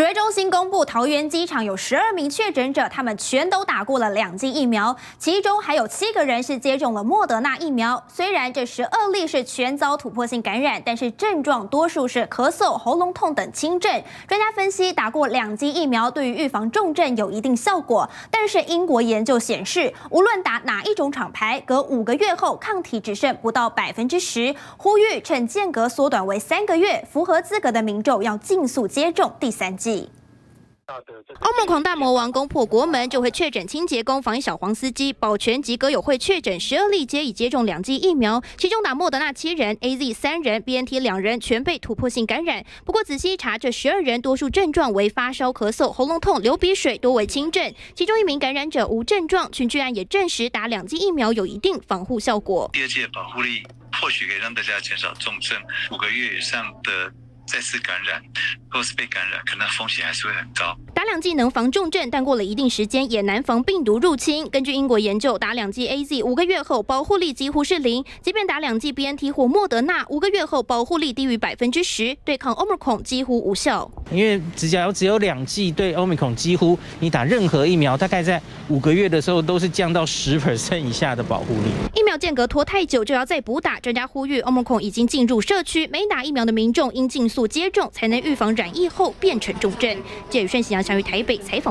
指挥中心公布，桃园机场有12名确诊者，他们全都打过了2剂疫苗，其中还有7个人是接种了莫德纳疫苗。虽然这12例是全遭突破性感染，但是症状多数是咳嗽、喉咙痛等轻症。专家分析，打过2剂疫苗对于预防重症有一定效果，但是英国研究显示，无论打哪一种厂牌，隔5个月后抗体只剩不到10%，呼吁趁间隔缩短为3个月，符合资格的民众要尽速接种第3剂。欧盟狂大魔王攻破国门，就会确诊清洁工、防疫小黄司机、保全及歌友会确诊12例，皆已接种2剂疫苗，其中打莫德纳7人、AZ 3人、BNT 2人，全被突破性感染。不过仔细一查，这12人多数症状为发烧、咳嗽、喉咙痛、流鼻水，多为轻症。其中1名感染者无症状，群聚案也证实打2剂疫苗有一定防护效果。第2剂的保护力或许可以让大家减少重症，5个月以上的再次感染或是被感染，可能风险还是会很高。打2剂能防重症，但过了一定时间也难防病毒入侵。根据英国研究，打2剂 AZ 5个月后保护力几乎是0，即便打2剂 BNT 或莫德纳5个月后保护力低于10%，对抗 Omicron 几乎无效。因为只有2剂对 Omicron 几乎你打任何疫苗，大概在5个月的时候都是降到10% 以下的保护力。疫苗间隔拖太久就要再补打，专家呼吁 Omicron 已经进入社区，没打疫苗的民众应尽速接种，才能预防染疫后变成重症。记者许顺喜阳于台北采访。